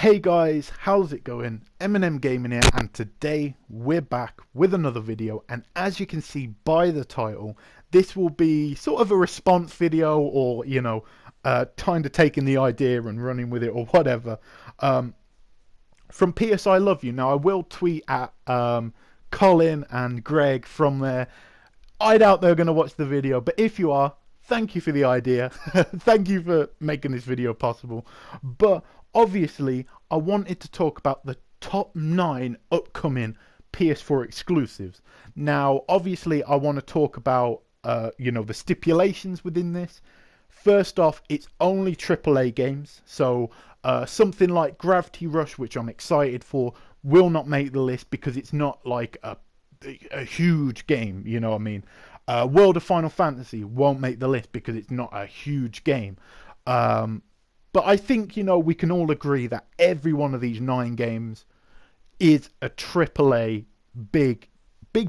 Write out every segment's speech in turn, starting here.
Hey guys, how's it going? Eminem Gaming here, and today we're back with another video. And as you can see by the title, this will be sort of a response video, or kind of taking the idea and running with it, or whatever. From PS I Love You. Now I will tweet at Colin and Greg from there. I doubt they're going to watch the video, but if you are, thank you for the idea. Thank you for making this video possible. But obviously, I wanted to talk about the top 9 upcoming PS4 exclusives. Now, obviously, I want to talk about, the stipulations within this. First off, it's only AAA games. So something like Gravity Rush, which I'm excited for, will not make the list because it's not like a huge game, you know what I mean? World of Final Fantasy won't make the list because it's not a huge game. But I think, we can all agree that every one of these 9 games is a AAA, big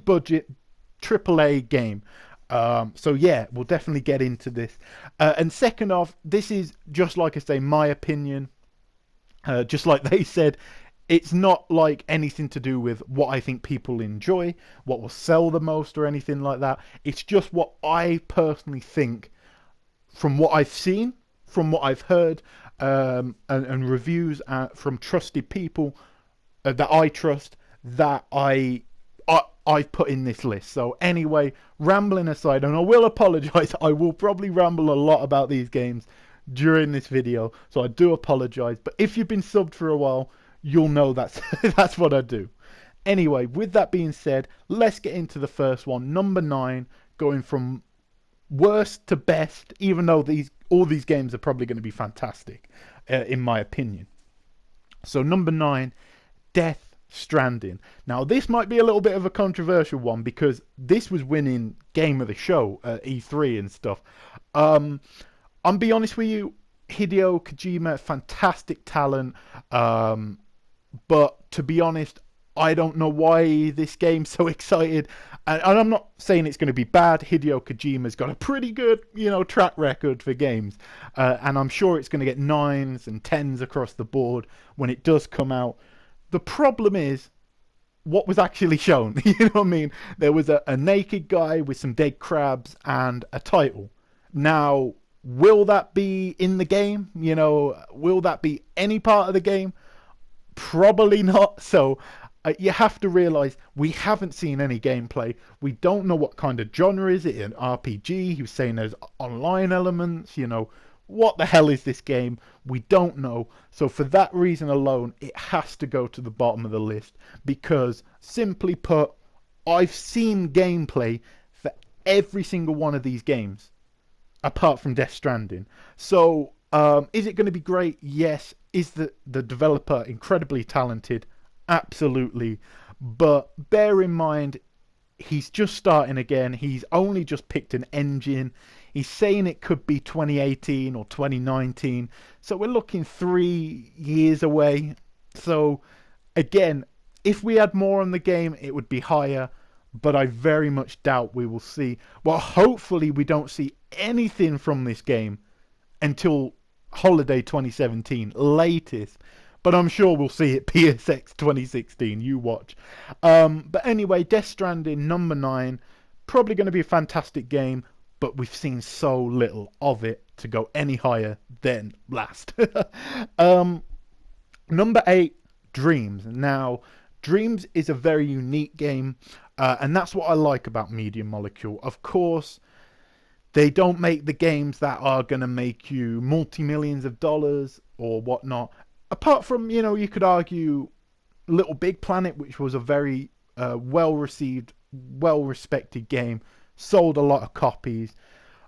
budget AAA game. So yeah, we'll definitely get into this. And second off, this is just like I say, my opinion. Just like they said, it's not like anything to do with what I think people enjoy, what will sell the most or anything like that. It's just what I personally think from what I've seen, from what I've heard, and reviews from trusted people that I trust, that I've put in this list. So anyway, rambling aside, and I will apologise, I will probably ramble a lot about these games during this video, so I do apologise. But if you've been subbed for a while, you'll know that's that's what I do. Anyway, with that being said, let's get into the first one. Number 9, going from worst to best, even though all these games are probably going to be fantastic, in my opinion. So number 9, Death Stranding. Now this might be a little bit of a controversial one because this was winning Game of the Show at E3 and stuff. I'll be honest with you, Hideo Kojima, fantastic talent, but to be honest, I don't know why this game's so excited. And I'm not saying it's going to be bad. Hideo Kojima's got a pretty good, track record for games. And I'm sure it's going to get 9s and 10s across the board when it does come out. The problem is what was actually shown. You know what I mean? There was a naked guy with some dead crabs and a title. Now, will that be in the game? Will that be any part of the game? Probably not. So you have to realize we haven't seen any gameplay. We don't know what kind of genre is it, an RPG. He was saying there's online elements. What the hell is this game? We don't know. So for that reason alone, it has to go to the bottom of the list because, simply put, I've seen gameplay for every single one of these games apart from Death Stranding. So is it going to be great? Yes. Is the developer incredibly talented? Absolutely. But bear in mind, he's just starting again. He's only just picked an engine. He's saying it could be 2018 or 2019. So we're looking 3 years away. So again, if we had more on the game, it would be higher. But I very much doubt we will see. Well, hopefully we don't see anything from this game until holiday 2017 latest, but I'm sure we'll see it PSX 2016. You watch. But anyway, Death Stranding, number 9, probably going to be a fantastic game, but we've seen so little of it to go any higher than last. Number 8, Dreams. Now, Dreams is a very unique game, and that's what I like about Media Molecule. Of course, they don't make the games that are going to make you multi-millions of dollars or whatnot. Apart from, you could argue Little Big Planet, which was a very well-received, well-respected game, sold a lot of copies.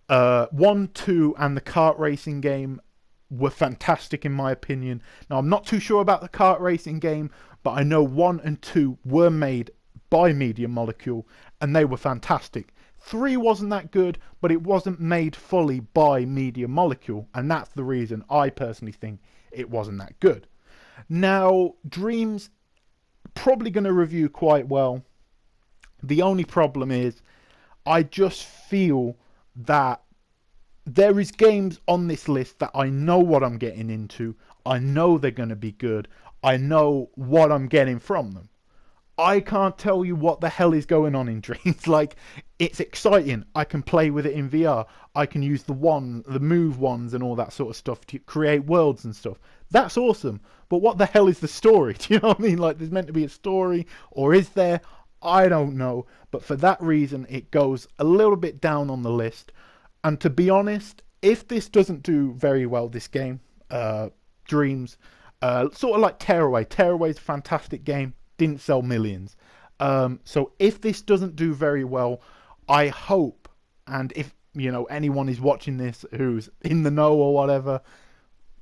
1, 2, and the kart racing game were fantastic in my opinion. Now, I'm not too sure about the kart racing game, but I know 1 and 2 were made by Media Molecule, and they were fantastic. 3 wasn't that good, but it wasn't made fully by Media Molecule, and that's the reason I personally think it wasn't that good. Now, Dreams, probably going to review quite well. The only problem is, I just feel that there is games on this list that I know what I'm getting into. I know they're going to be good. I know what I'm getting from them. I can't tell you what the hell is going on in Dreams. Like, it's exciting. I can play with it in VR. I can use the move ones and all that sort of stuff to create worlds and stuff. That's awesome. But what the hell is the story? Do you know what I mean? Like, there's meant to be a story, or is there? I don't know. But for that reason, it goes a little bit down on the list. And to be honest, if this doesn't do very well, this game, Dreams, sort of like Tearaway. Tearaway is a fantastic game. Didn't sell millions. So if this doesn't do very well, I hope, and if anyone is watching this who's in the know or whatever,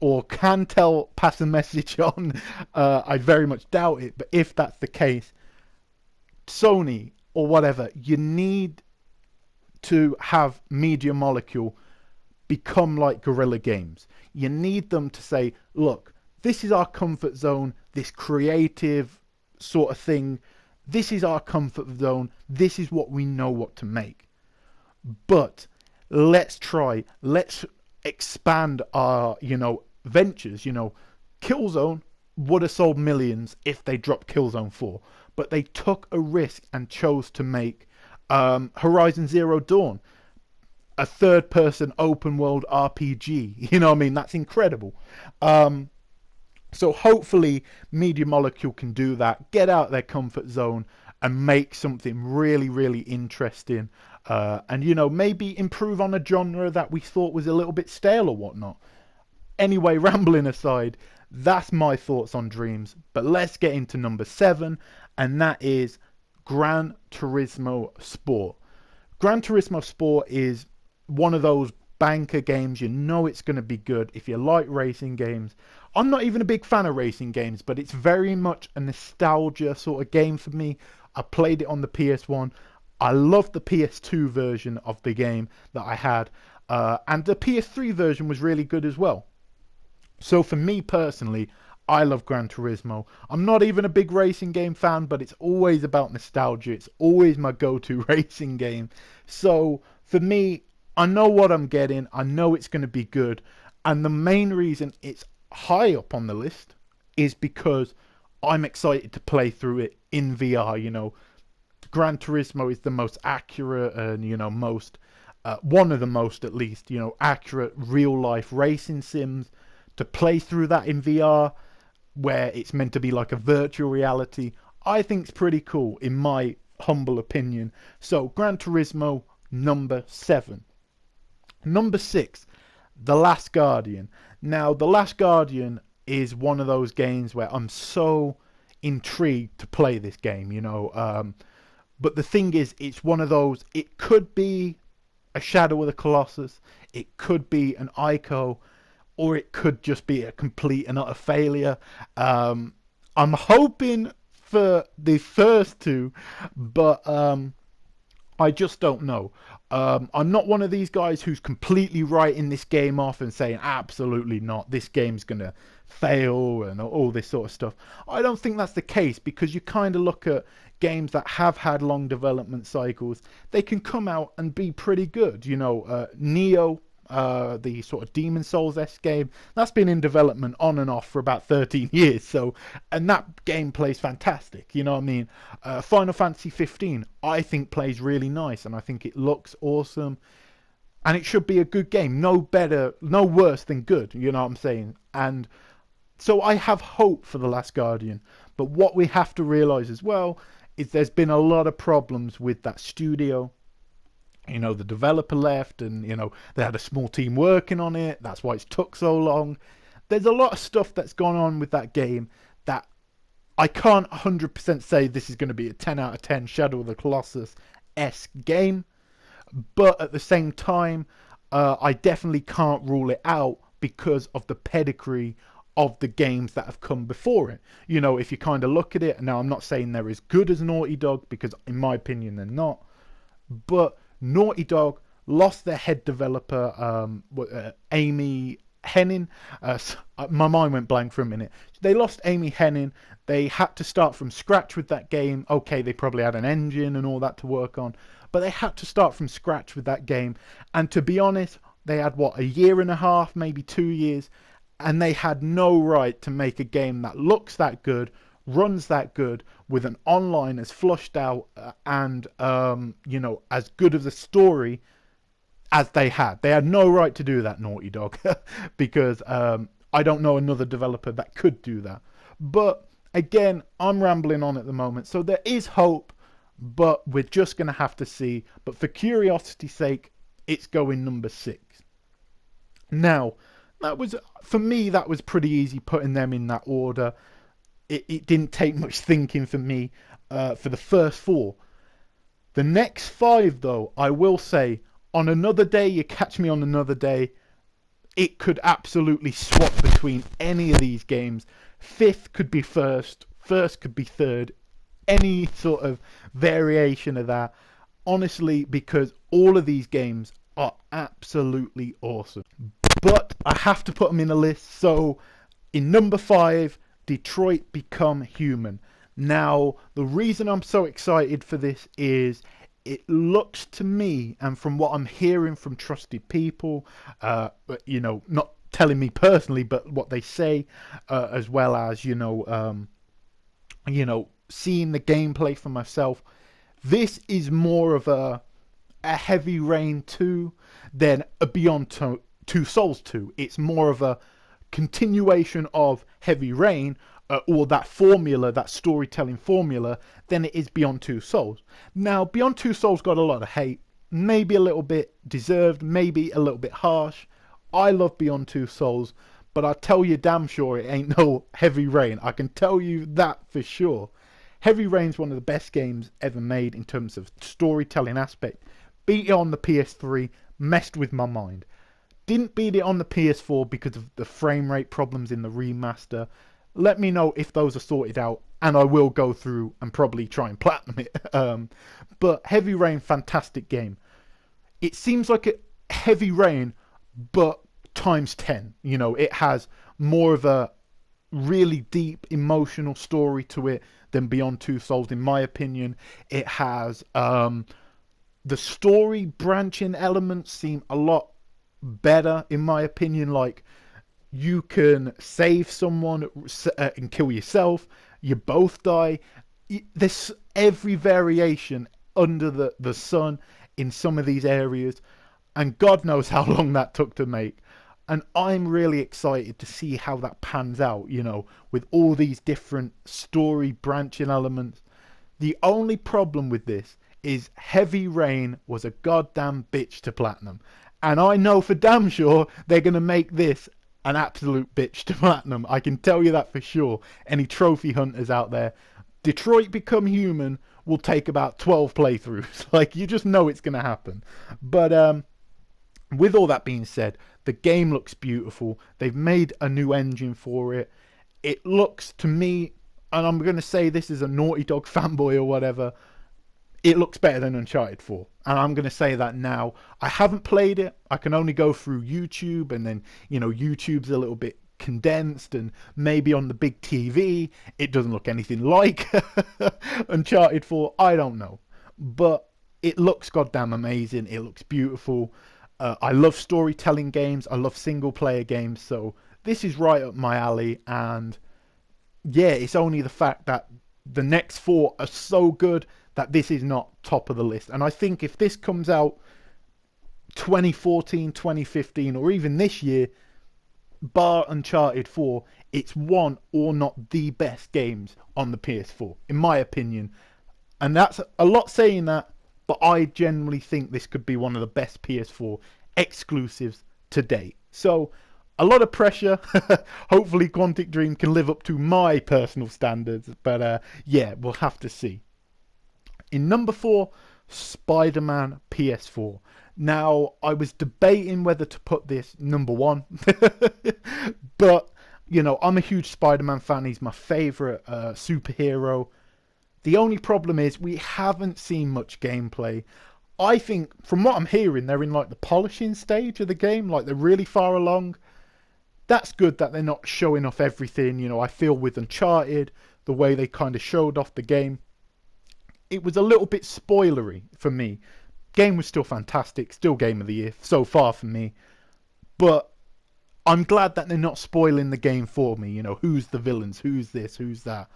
or can pass a message on, I very much doubt it. But if that's the case, Sony or whatever, you need to have Media Molecule become like Guerrilla Games. You need them to say, look, this is our comfort zone, this creative sort of thing. This is our comfort zone. This is what we know what to make. But let's expand our, ventures. Killzone would have sold millions if they dropped Killzone 4. But they took a risk and chose to make Horizon Zero Dawn a third-person open-world RPG. You know what I mean? That's incredible. So hopefully Media Molecule can do that, get out their comfort zone and make something really, really interesting. And, maybe improve on a genre that we thought was a little bit stale or whatnot. Anyway, rambling aside, that's my thoughts on Dreams. But let's get into number 7, and that is Gran Turismo Sport. Gran Turismo Sport is one of those banker games. You know it's going to be good if you like racing games. I'm not even a big fan of racing games, but it's very much a nostalgia sort of game for me. I played it on the PS1. I loved the PS2 version of the game that I had, and the PS3 version was really good as well. So for me personally, I love Gran Turismo. I'm not even a big racing game fan, but it's always about nostalgia. It's always my go-to racing game. So for me, I know what I'm getting. I know it's going to be good. And the main reason it's high up on the list is because I'm excited to play through it in VR. Gran Turismo is the most accurate and, most, one of the most at least, accurate real life racing sims. To play through that in VR, where it's meant to be like a virtual reality, I think it's pretty cool, in my humble opinion. So, Gran Turismo, number 7. Number 6, The Last Guardian. Now, The Last Guardian is one of those games where I'm so intrigued to play this game, but the thing is, it's one of those, it could be a Shadow of the Colossus, it could be an Ico, or it could just be a complete and utter failure. I'm hoping for the first two, but I just don't know. I'm not one of these guys who's completely writing this game off and saying absolutely not, this game's gonna fail and all this sort of stuff. I don't think that's the case, because you kind of look at games that have had long development cycles, they can come out and be pretty good. Neo, the sort of Demon Souls-esque game, that's been in development on and off for about 13 years, and that game plays fantastic, you know what I mean? Final Fantasy 15 I think plays really nice, and I think it looks awesome, and it should be a good game. No better, no worse than good, you know what I'm saying? And so I have hope for The Last Guardian, but what we have to realise as well is there's been a lot of problems with that studio. The developer left, and they had a small team working on it. That's why it's took so long. There's a lot of stuff that's gone on with that game that I can't 100% say this is going to be a 10 out of 10 Shadow of the Colossus-esque game, but at the same time, I definitely can't rule it out because of the pedigree of the games that have come before it. If you kind of look at it, now I'm not saying they're as good as Naughty Dog, because in my opinion they're not, but Naughty Dog lost their head developer, Amy Hennig. My mind went blank for a minute. They lost Amy Hennig. They had to start from scratch with that game. Okay, they probably had an engine and all that to work on, but they had to start from scratch with that game. And to be honest, They had, what, a year and a half, maybe 2 years, and they had no right to make a game that looks that good, runs that good, with an online as flushed out and, as good of a story as they had. They had no right to do that, Naughty Dog, because I don't know another developer that could do that. But again, I'm rambling on at the moment, so there is hope, but we're just going to have to see. But for curiosity's sake, it's going number 6. Now, that was, for me, that was pretty easy putting them in that order. It didn't take much thinking for me for the first 4. The next 5, though, I will say, on another day, you catch me on another day, it could absolutely swap between any of these games. 5th could be 1st, 1st could be 3rd, any sort of variation of that. Honestly, because all of these games are absolutely awesome. But I have to put them in a list. So in number 5, Detroit Become Human. Now, the reason I'm so excited for this is it looks to me, and from what I'm hearing from trusted people, not telling me personally, but what they say, as well as, seeing the gameplay for myself, this is more of a Heavy Rain 2 than a Beyond Two Souls 2. It's more of a continuation of Heavy Rain, or that formula, that storytelling formula, than it is Beyond Two Souls. Now, Beyond Two Souls got a lot of hate, maybe a little bit deserved, maybe a little bit harsh. I love Beyond Two Souls, but I tell you damn sure it ain't no Heavy Rain. I can tell you that for sure. Heavy Rain's one of the best games ever made in terms of storytelling aspect. Beat it on the PS3, messed with my mind. Didn't beat it on the PS4 because of the frame rate problems in the remaster. Let me know if those are sorted out, and I will go through and probably try and platinum it. But Heavy Rain, fantastic game. It seems like a Heavy Rain, but times 10. It has more of a really deep emotional story to it than Beyond Two Souls, in my opinion. It has the story branching elements seem a lot better, in my opinion. Like, you can save someone and kill yourself. You both die. There's every variation under the sun in some of these areas, and God knows how long that took to make. And I'm really excited to see how that pans out, with all these different story branching elements. The only problem with this is Heavy Rain was a goddamn bitch to platinum. And I know for damn sure they're going to make this an absolute bitch to platinum. I can tell you that for sure. Any trophy hunters out there, Detroit Become Human will take about 12 playthroughs. Like, you just know it's going to happen. But with all that being said, the game looks beautiful. They've made a new engine for it. It looks to me, and I'm going to say this is a Naughty Dog fanboy or whatever, it looks better than Uncharted 4. And I'm going to say that now. I haven't played it. I can only go through YouTube, and then, YouTube's a little bit condensed, and maybe on the big TV, it doesn't look anything like Uncharted 4. I don't know. But it looks goddamn amazing. It looks beautiful. I love storytelling games. I love single player games. So this is right up my alley. And yeah, it's only the fact that the next 4 are so good that this is not top of the list. And I think if this comes out 2014, 2015, or even this year, bar Uncharted 4, it's one or not the best games on the PS4, in my opinion. And that's a lot saying that, but I generally think this could be one of the best PS4 exclusives to date. So, a lot of pressure. Hopefully Quantic Dream can live up to my personal standards. But yeah, we'll have to see. In number 4, Spider-Man PS4. Now, I was debating whether to put this number 1. But, I'm a huge Spider-Man fan. He's my favourite superhero. The only problem is we haven't seen much gameplay. I think, from what I'm hearing, they're in like the polishing stage of the game. Like, they're really far along. That's good that they're not showing off everything. I feel with Uncharted, the way they kind of showed off the game, it was a little bit spoilery for me. Game was still fantastic, still game of the year so far for me. But I'm glad that they're not spoiling the game for me. You know, who's the villains, who's this, who's that.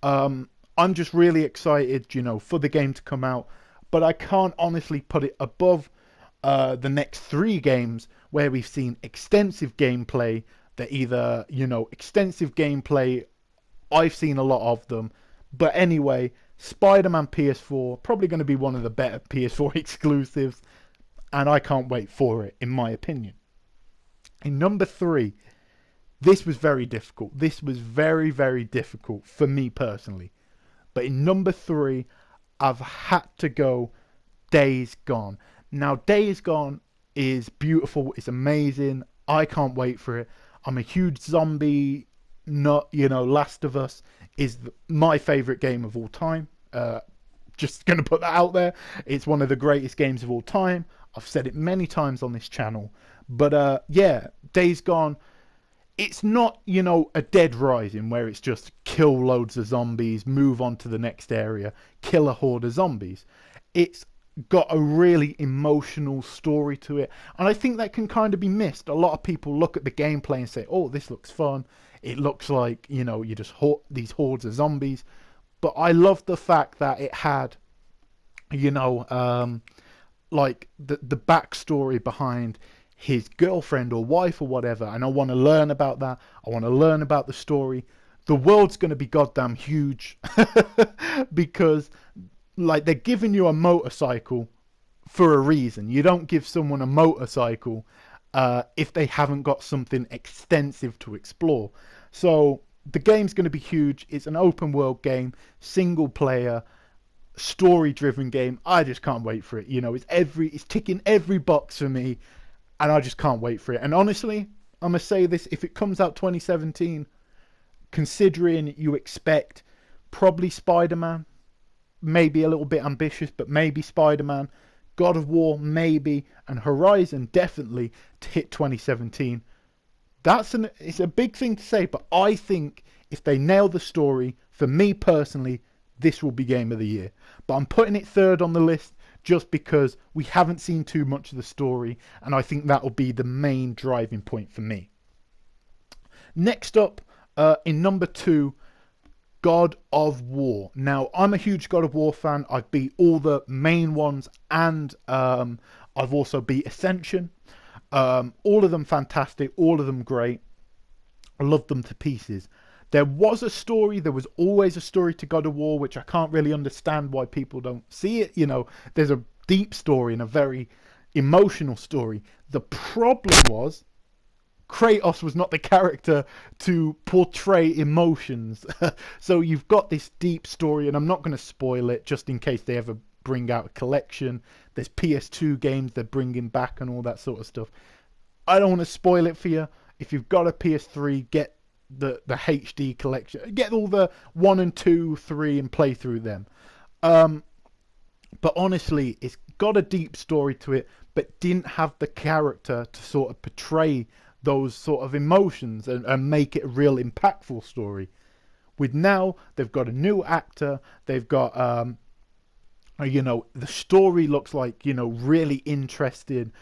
I'm just really excited, you know, for the game to come out. But I can't honestly put it above the next three games where we've seen extensive gameplay. That either, you know, extensive gameplay. I've seen a lot of them. But anyway, Spider-Man PS4 probably going to be one of the better PS4 exclusives, and I can't wait for it, in my opinion. In number three, this was very difficult. This was very, very difficult for me personally. But in number three, I've had to go Days Gone. Now, Days Gone is beautiful. It's amazing. I can't wait for it. I'm a huge zombie nut. You know, Last of Us is my favourite game of all time. Just going to put that out there. It's one of the greatest games of all time. I've said it many times on this channel. But yeah, Days Gone, it's not, you know, a Dead Rising where it's just kill loads of zombies, move on to the next area, kill a horde of zombies. It's got a really emotional story to it, and I think that can kind of be missed. A lot of people look at the gameplay and say, oh, this looks fun. It looks like, you know, you just these hordes of zombies. But I love the fact that it had, you know, like the backstory behind his girlfriend or wife or whatever, and I want to learn about that. I want to learn about the story. The world's going to be goddamn huge because, like, they're giving you a motorcycle for a reason. You don't give someone a motorcycle if they haven't got something extensive to explore. So the game's going to be huge. It's an open world game, single player, story driven game. I just can't wait for it. You know, it's ticking every box for me, and I just can't wait for it. And honestly, I'm gonna say this: if it comes out 2017, considering you expect probably Spider-Man, maybe a little bit ambitious, but maybe Spider-Man, God of War maybe, and Horizon definitely to hit 2017. It's a big thing to say, but I think if they nail the story, for me personally, this will be Game of the Year. But I'm putting it third on the list just because we haven't seen too much of the story, and I think that will be the main driving point for me. Next up, in number two, God of War. Now, I'm a huge God of War fan. I've beat all the main ones, and I've also beat Ascension. All of them fantastic, all of them great. I love them to pieces. There was a story, there was always a story to God of War, which I can't really understand why people don't see it. You know, there's a deep story and a very emotional story. The problem was Kratos was not the character to portray emotions. So you've got this deep story, and I'm not going to spoil it just in case they ever bring out a collection. There's PS2 games they're bringing back and all that sort of stuff. I don't want to spoil it for you. If you've got a PS3, get the HD collection, get all the 1 and 2, 3 and play through them. But honestly, it's got a deep story to it, but didn't have the character to sort of portray those sort of emotions and make it a real impactful story. With now, they've got a new actor, they've got you know, the story looks like, you know, really interesting.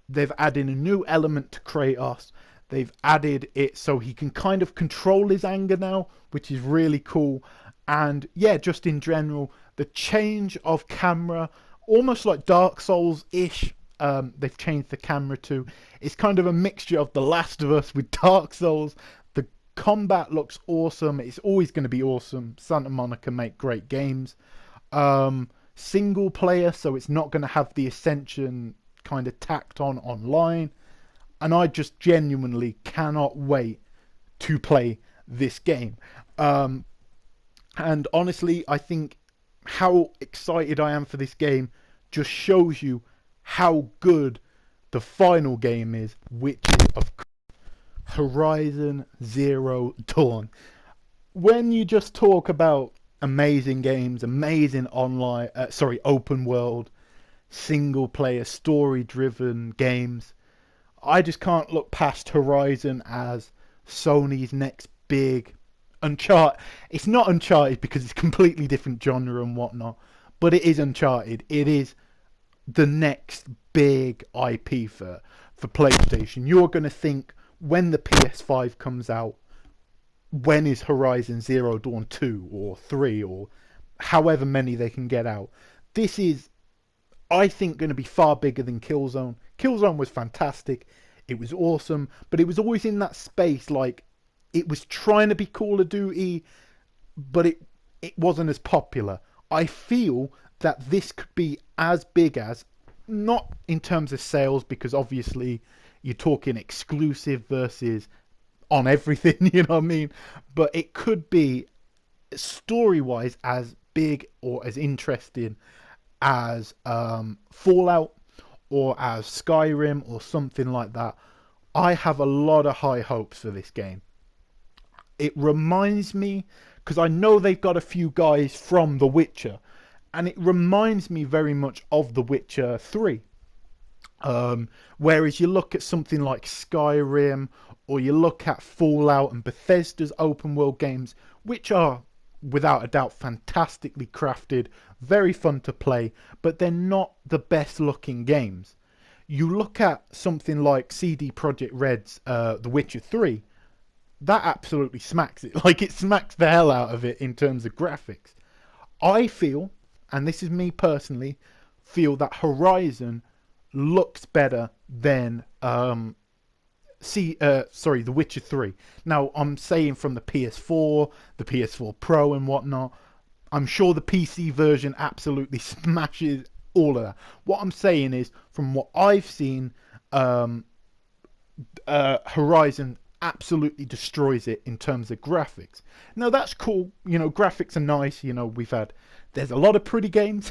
They've added a new element to Kratos. They've added it so he can kind of control his anger now, which is really cool. And yeah, just in general, the change of camera, almost like Dark Souls-ish, they've changed the camera to. It's kind of a mixture of The Last of Us with Dark Souls. The combat looks awesome. It's always going to be awesome. Santa Monica make great games. Single player, so it's not going to have the Ascension kind of tacked on online. And I just genuinely cannot wait to play this game. And honestly, I think how excited I am for this game just shows you how good the final game is, which is of Horizon Zero Dawn. When you just talk about amazing games, amazing online, open world, single player, story driven games, I just can't look past Horizon as Sony's next big Uncharted. It's not Uncharted because it's completely different genre and whatnot, but it is Uncharted. It is the next big IP for for PlayStation. You're going to think, when the PS5 comes out, when is Horizon Zero Dawn 2 or 3 or however many they can get out? This is, I think, going to be far bigger than Killzone. Killzone was fantastic. It was awesome, but it was always in that space, like, it was trying to be Call of Duty, but it wasn't as popular. I feel that this could be as big as, not in terms of sales, because obviously you're talking exclusive versus on everything, you know what I mean? But it could be, story-wise, as big or as interesting as Fallout or as Skyrim or something like that. I have a lot of high hopes for this game. It reminds me, because I know they've got a few guys from The Witcher, and it reminds me very much of The Witcher 3. Whereas you look at something like Skyrim, or you look at Fallout and Bethesda's open world games, which are without a doubt fantastically crafted, very fun to play, but they're not the best looking games. You look at something like CD Projekt Red's The Witcher 3, that absolutely smacks it. Like, it smacks the hell out of it in terms of graphics. I feel, and this is me personally, feel that Horizon looks better than The Witcher 3. Now, I'm saying from the PS4, the PS4 Pro and whatnot. I'm sure the PC version absolutely smashes all of that. What I'm saying is, from what I've seen, Horizon absolutely destroys it in terms of graphics. Now, that's cool. You know, graphics are nice. You know, there's a lot of pretty games.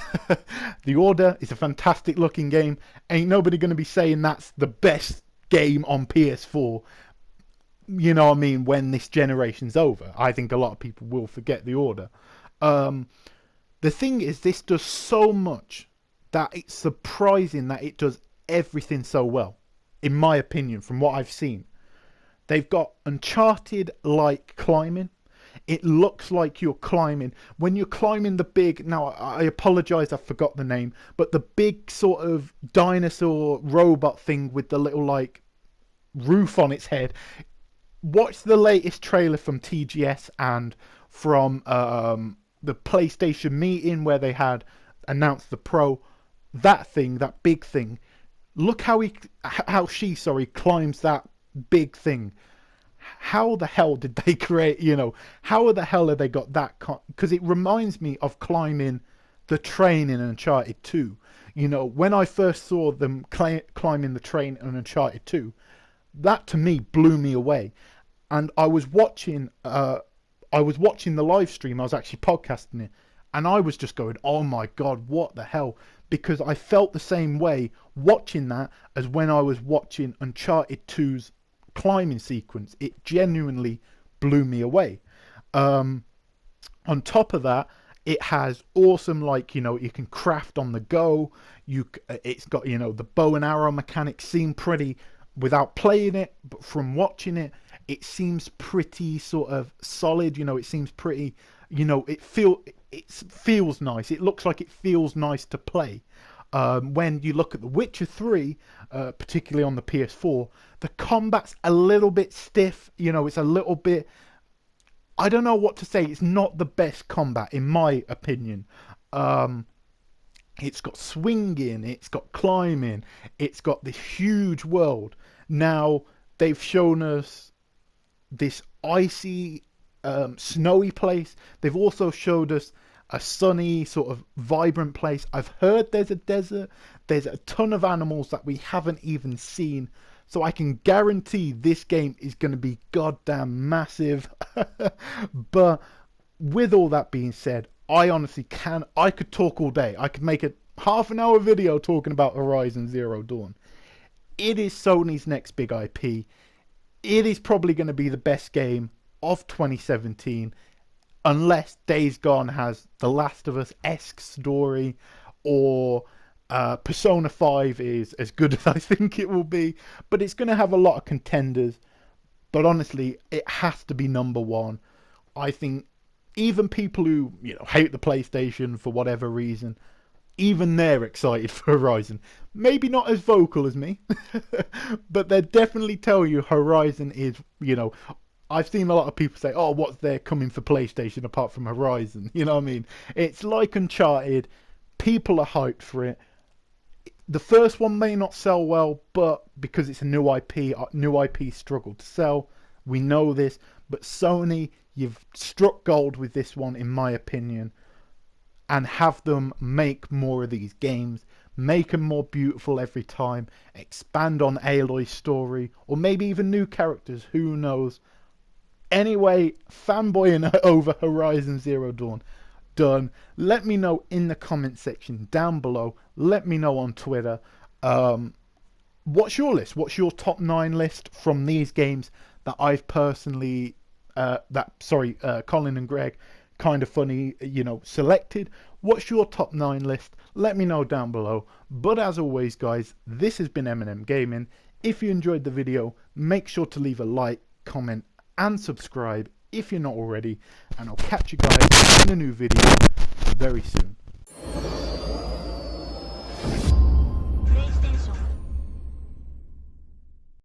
The Order is a fantastic looking game. Ain't nobody going to be saying that's the best game on PS4, you know what I mean, when this generation's over. I think a lot of people will forget The Order. The thing is, this does so much that it's surprising that it does everything so well, in my opinion, from what I've seen. They've got Uncharted-like climbing. It looks like you're climbing. When you're climbing the big... Now, I apologise, I forgot the name. But the big sort of dinosaur robot thing with the little, like, roof on its head. Watch the latest trailer from TGS and from the PlayStation meeting where they had announced the Pro. That thing, that big thing. Look how she climbs that big thing. How the hell did they create, you know, how the hell have they got that? Because it reminds me of climbing the train in Uncharted 2. You know, when I first saw them climbing the train in Uncharted 2, that to me blew me away. And I was watching the live stream. I was actually podcasting it, and I was just going, oh my god, what the hell? Because I felt the same way watching that as when I was watching Uncharted 2's climbing sequence. It genuinely blew me away. On top of that, it has awesome, like, you know, you can craft on the go. It's got, you know, the bow and arrow mechanics seem pretty, without playing it, but from watching it, it seems pretty sort of solid. You know, it seems pretty, you know, it feels nice. It looks like it feels nice to play. When you look at The Witcher 3, particularly on the PS4, the combat's a little bit stiff. You know, it's a little bit... I don't know what to say. It's not the best combat, in my opinion. It's got swinging, it's got climbing, it's got this huge world. Now, they've shown us this icy, snowy place. They've also showed us a sunny, sort of vibrant place. I've heard there's a desert. There's a ton of animals that we haven't even seen. So I can guarantee this game is going to be goddamn massive. But with all that being said, I honestly I could talk all day. I could make a half-an-hour video talking about Horizon Zero Dawn. It is Sony's next big IP. It is probably going to be the best game of 2017. Unless Days Gone has the Last of Us-esque story, or Persona 5 is as good as I think it will be. But it's going to have a lot of contenders. But honestly, it has to be number one. I think even people who, you know, hate the PlayStation for whatever reason, even they're excited for Horizon. Maybe not as vocal as me, but they definitely tell you Horizon is, you know, I've seen a lot of people say, oh, what's there coming for PlayStation apart from Horizon? You know what I mean? It's like Uncharted. People are hyped for it. The first one may not sell well, but because it's a new IP struggle to sell. We know this, but Sony, you've struck gold with this one, in my opinion, and have them make more of these games, make them more beautiful every time, expand on Aloy's story, or maybe even new characters, who knows. Anyway, fanboying over Horizon Zero Dawn done. Let me know in the comment section down below. Let me know on Twitter. What's your list? What's your top 9 list from these games that I've personally, Colin and Greg, kind of funny, you know, selected? What's your top 9 list? Let me know down below. But as always, guys, this has been M&M Gaming. If you enjoyed the video, make sure to leave a like, comment, and subscribe if you're not already. And I'll catch you guys in a new video very soon.